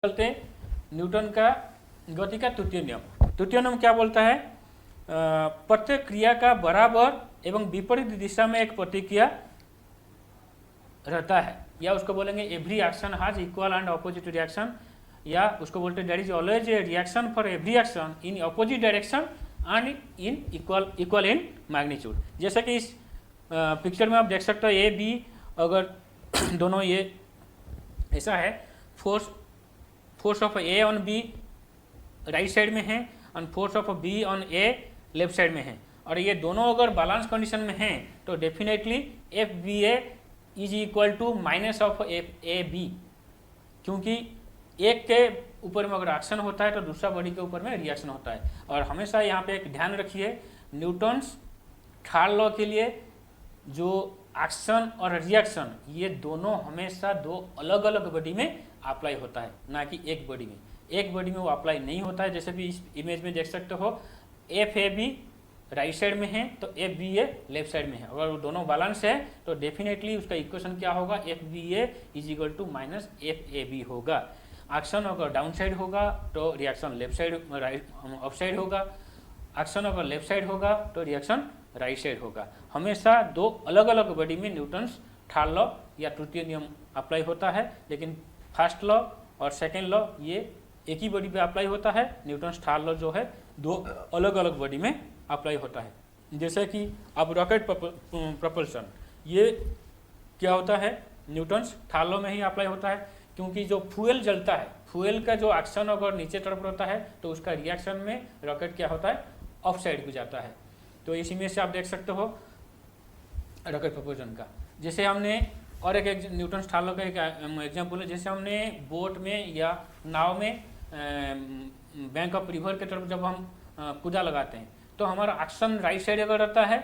चलते हैं न्यूटन का गति का तृतीय नियम। तृतीय नियम क्या बोलता है? प्रत्येक क्रिया का बराबर एवं विपरीत दिशा में एक प्रतिक्रिया रहता है, या उसको बोलेंगे every action has equal and opposite reaction, या उसको बोलते हैं that is always a reaction for every action in opposite direction and in equal in magnitude. जैसे कि इस पिक्चर में आप देख सकते हो ए बी, अगर दोनों ये ऐसा है, force of a on b right side में है और force of b on a left side में है, और ये दोनों अगर बैलेंस कंडीशन में हैं तो definitely f B a is equal to minus of f A b, क्योंकि एक के ऊपर में अगर एक्शन होता है तो दूसरा बॉडी के ऊपर में रिएक्शन होता है। और हमेशा यहाँ पे एक ध्यान रखिए, न्यूटन्स थर्ड लॉ के लिए जो एक्शन और रिएक्शन ये दोनों हमेशा दो अलग अलग बॉडी में अप्लाई होता है, ना कि एक बॉडी में। एक बॉडी में वो अप्लाई नहीं होता है। जैसे भी इस इमेज में देख सकते हो, एफ ए बी राइट साइड में है तो f B a left side में है। अगर वो दोनों बैलेंस है तो डेफिनेटली उसका इक्वेशन क्या होगा? F B a is equal to minus f A b होगा। एक्शन अगर डाउन साइड होगा तो reaction left side right up side होगा, एक्शन अगर लेफ्ट साइड होगा तो रिएक्शन राइट साइड होगा। हमेशा दो अलग अलग बॉडी में न्यूटन्स थर्ड लॉ या तृतीय नियम अप्लाई होता है, लेकिन फर्स्ट लॉ और सेकेंड लॉ ये एक ही बॉडी पे अप्लाई होता है। न्यूटन्स थर्ड लॉ जो है दो अलग अलग बॉडी में अप्लाई होता है। जैसे कि अब रॉकेट प्रपल्सन, ये क्या होता है? न्यूटन्स थर्ड लॉ में ही अप्लाई होता है, क्योंकि जो फ्यूल जलता है, फ्यूल का जो एक्शन अगर नीचे तरफ होता है तो उसका रिएक्शन में रॉकेट क्या होता है? ऑफ साइड को जाता है। तो इस इमेज से आप देख सकते हो रॉकेट प्रपोजन का। जैसे हमने और एक न्यूटन थर्ड लॉ का एक एग्जाम्पल है, जैसे हमने बोट में या नाव में बैंक ऑफ रिवर के तरफ जब हम कूदा लगाते हैं तो हमारा एक्शन राइट साइड अगर रहता है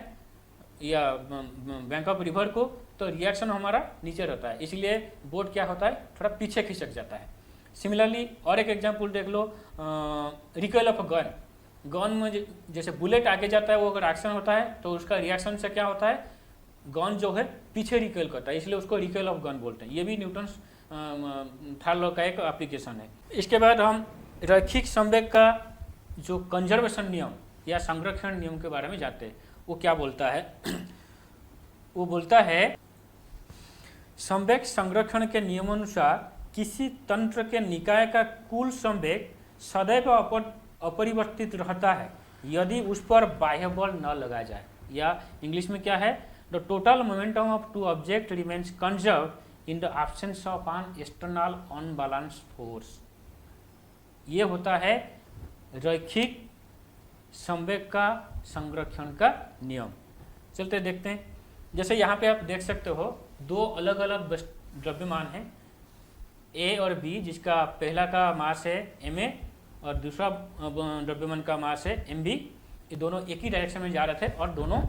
या बैंक ऑफ रिवर को, तो रिएक्शन हमारा नीचे रहता है, इसलिए बोट क्या होता है? थोड़ा पीछे खिसक जाता है। सिमिलरली और एक एग्जाम्पल देख लो, रिकॉइल ऑफ गन में जैसे बुलेट आगे जाता है, वो अगर एक्शन होता है तो उसका रिएक्शन से क्या होता है? गन जो है पीछे रिकॉइल करता है, इसलिए उसको रिकॉइल ऑफ गन बोलते हैं। ये भी न्यूटन्स थर्ड लॉ का एक एप्लीकेशन है। इसके बाद हम रैखिक संवेग का जो कंजर्वेशन नियम या संरक्षण नियम के बारे में जानते हैं। वो क्या बोलता है? वो बोलता है संवेग संरक्षण के नियमानुसार किसी तंत्र के निकाय का कुल संवेग सदैव अपरिवर्तित रहता है यदि उस पर बाह्य बल न लगाया जाए, या इंग्लिश में क्या है? The total momentum of two object remains conserved in the absence of an external unbalanced force. ये होता है रैखिक संवेग का संरक्षण का नियम। चलते देखते हैं। जैसे यहाँ पे आप देख सकते हो दो अलग अलग द्रव्यमान हैं, ए और बी, जिसका पहला का मास है एम ए और दूसरा द्रव्यमान का मास है एम बी। ये दोनों एक ही डायरेक्शन में जा रहे थे और दोनों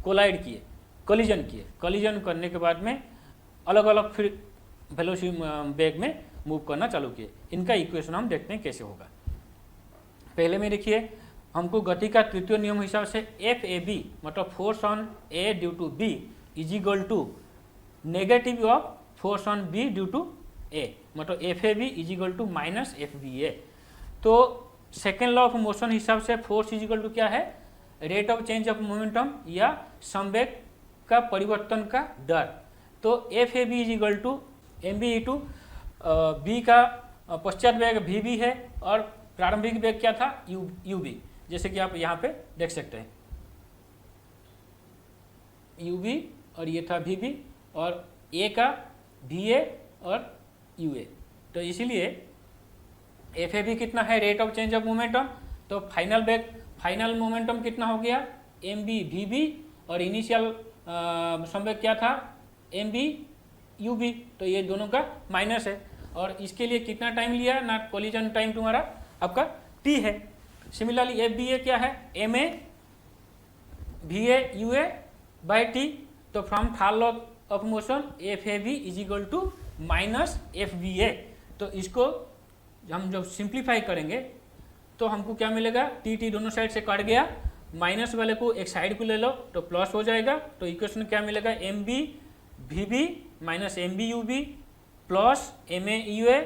कोलाइड किए, कोलिजन किए। कोलिजन करने के बाद में अलग अलग फिर वेलोसिटी वेग में मूव करना चालू किए। इनका इक्वेशन हम देखते हैं कैसे होगा। पहले में देखिए, हमको गति का तृतीय नियम हिसाब से एफ ए बी मतलब force on A due to B is equal to negative of force on B due to A, मतलब F A B is equal to minus F B A. तो सेकेंड लॉ ऑफ मोशन हिसाब से force is equal to क्या है? Rate of change of momentum या संवेग का परिवर्तन का दर। तो f A B is equal to m b to b का पश्चात वेग वी बी है और प्रारंभिक वेग क्या था? U b. जैसे कि आप यहाँ पे देख सकते हैं यू बी और ये था वी बी और ए का वी ए और यू ए। तो इसीलिए एफ ए बी कितना है? Rate of change of momentum. तो फाइनल वेग, फाइनल मोमेंटम कितना हो गया? एम बी वी बी, और इनिशियल संवेग क्या था? M B u b. तो ये दोनों का माइनस है, और इसके लिए कितना टाइम लिया ना? कोलिजन टाइम तुम्हारा आपका टी है। सिमिलरली एफ बी ए क्या है? M A v A u A by t. तो from third law of motion F A B is equal to minus F B A. तो इसको हम जब सिंप्लीफाई करेंगे तो हमको क्या मिलेगा? टी टी दोनों साइड से कट गया, माइनस वाले को एक साइड को ले लो तो प्लस हो जाएगा। तो इक्वेशन क्या मिलेगा? M B v B minus m B u B plus m A u A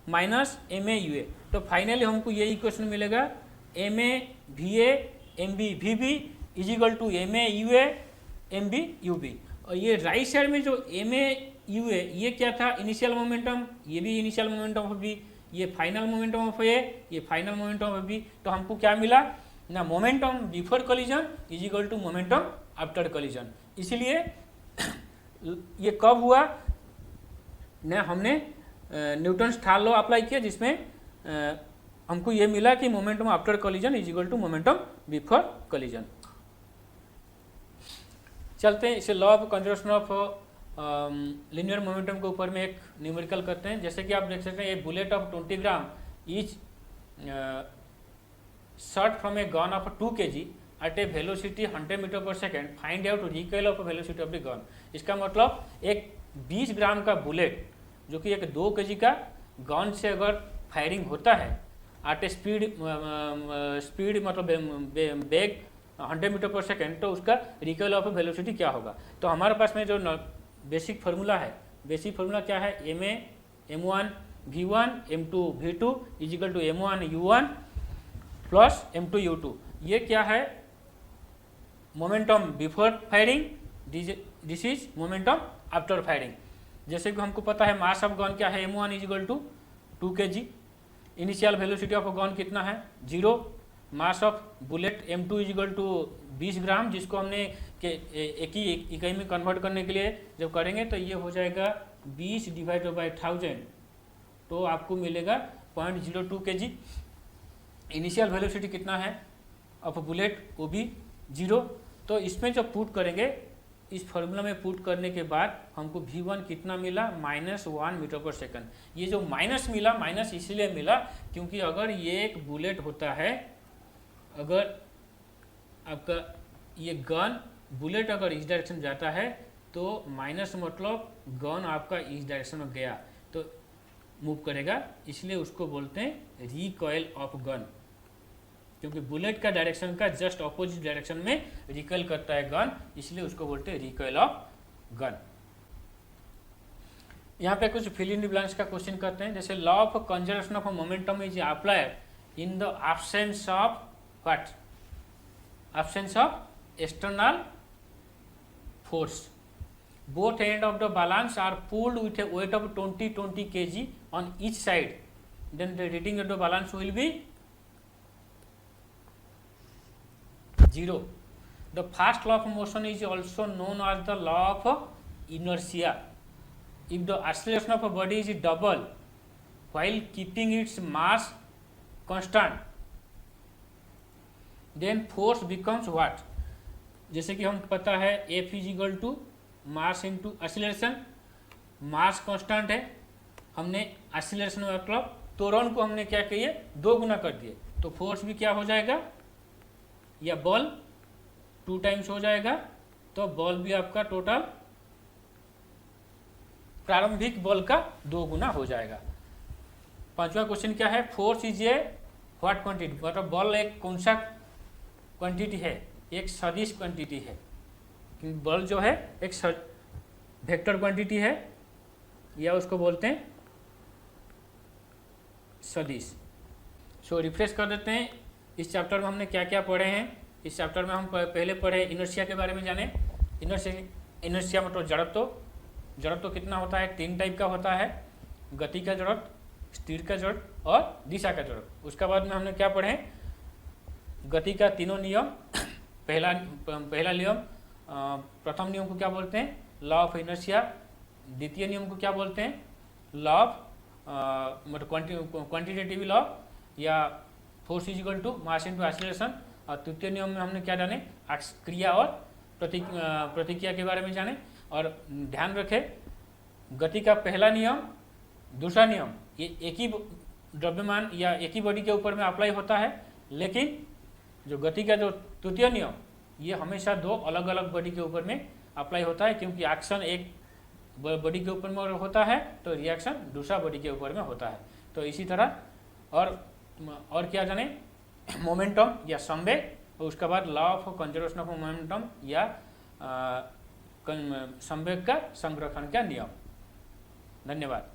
minus m A u A. तो फाइनली हमको ये इक्वेशन मिलेगा m A v A m B v B is equal to m A u A m B u B. और ये right side में जो M A u ए ये क्या था, इनिशियल मोमेंटम, ये भी इनिशियल मोमेंटम ऑफ बी, ये फाइनल मोमेंटम ऑफ ए, ये फाइनल मोमेंटम ऑफ बी। तो हमको क्या मिला ना, momentum before collision is equal to momentum after collision. इसलिए ये कब हुआ ना, हमने न्यूटन्स थर्ड लॉ अप्लाई किया जिसमें हमको ये मिला कि momentum after collision is equal to momentum before collision. चलते हैं इसे law of conservation of linear momentum के ऊपर में एक न्यूमेरिकल करते हैं। जैसे कि आप देख सकते हैं a bullet of 20 gram is shot from a gun of 2 kg at a velocity 100 metre पर second, find out recoil of velocity of the gun. इसका मतलब एक 20 ग्राम का बुलेट जो कि एक 2 kg का गन से अगर फायरिंग होता है एट ए स्पीड मतलब बेग 100 मीटर पर सेकेंड, तो उसका रिकॉइल ऑफ वेलोसिटी क्या होगा। तो हमारे पास में जो बेसिक फार्मूला है, बेसिक फार्मूला क्या है, m a m one v one m two v two is equal to m one u one plus m two u two. ये क्या है, momentum before firing, this is momentum after firing. जैसे कि हमको पता है मास ऑफ गन क्या है, m one is equal to 2 kg, initial velocity of gun कितना है 0, mass of bullet m two is equal to 20 gram, जिसको हमने एक ही इकाई में कन्वर्ट करने के लिए जब करेंगे तो ये हो जाएगा 20 डिवाइडेड बाई 1000, तो आपको मिलेगा 0.02 kg। इनिशियल वेलोसिटी कितना है ऑफ बुलेट, वो भी 0। तो इसमें जब पुट करेंगे, इस फॉर्मूला में पुट करने के बाद हमको V1 कितना मिला, -1 मीटर पर सेकंड। ये जो माइनस मिला, माइनस इसलिए मिला क्योंकि अगर ये एक बुलेट होता है, अगर आपका ये गन बुलेट अगर इस डायरेक्शन जाता है तो माइनस मतलब गन आपका इस डायरेक्शन में गया तो मूव करेगा, इसलिए उसको बोलते हैं रिकॉइल ऑफ गन, क्योंकि बुलेट का डायरेक्शन का जस्ट ऑपोजिट डायरेक्शन में रिकॉइल करता है गन, इसलिए उसको बोलते हैं रिकॉइल ऑफ गन। यहाँ पे कुछ फिल इन द ब्लैंक्स का क्वेश्चन करते हैं। जैसे law of conservation of momentum is applied in the absence of what, absence of external force, both end of the balance are pulled with a weight of 20 kg on each side, then the reading of the balance will be 0. The first law of motion is also known as the law of inertia. If the acceleration of a body is double while keeping its mass constant, then force becomes what? जैसे कि हम पता है F is equal to mass into acceleration, mass constant है, हमने acceleration मतलब त्वरण को हमने क्या किए 2 गुना कर दिए, तो फोर्स भी क्या हो जाएगा, या बल 2 टाइम्स हो जाएगा, तो बल भी आपका टोटल प्रारंभिक बल का 2 गुना हो जाएगा। 5वां क्वेश्चन क्या है, force is a what quantity, मतलब बल एक कौन सा क्वांटिटी है, एक सदिश क्वांटिटी है, क्योंकि बल जो है एक वेक्टर क्वांटिटी है, या उसको बोलते हैं सदिश। सो रिफ्रेश कर देते हैं, इस चैप्टर में हमने क्या क्या पढ़े हैं। इस चैप्टर में हम पहले पढ़े इनर्शिया के बारे में जाने। इनर्शिया मतलब जड़त्व। जड़त्व कितना होता है, 3 टाइप का होता है, गति का जड़त्व, स्थिर का जड़त्व और दिशा का जड़त्व। उसके बाद में हमने क्या पढ़े, गति का तीनों नियम। पहला नियम, प्रथम नियम को क्या बोलते हैं, लॉ ऑफ इनर्शिया। द्वितीय नियम को क्या बोलते हैं, लॉ ऑफ मतलब क्वांटिटेटिव लॉ या force is equal to mass into acceleration. और तृतीय नियम में हमने क्या जाने, क्रिया और प्रतिक्रिया के बारे में जाने। और ध्यान रखें, गति का पहला नियम, दूसरा नियम ये एक ही द्रव्यमान या एक ही बॉडी के ऊपर में अप्लाई होता है, लेकिन जो गति का जो तृतीय नियम ये हमेशा 2 अलग अलग बॉडी के ऊपर में अप्लाई होता है, क्योंकि एक्शन एक बॉडी के ऊपर में होता है तो रिएक्शन दूसरा बॉडी के ऊपर में होता है। तो इसी तरह और क्या जाने, मोमेंटम या संवेग, और उसके बाद law of conservation of momentum या संवेग का संरक्षण का नियम। धन्यवाद।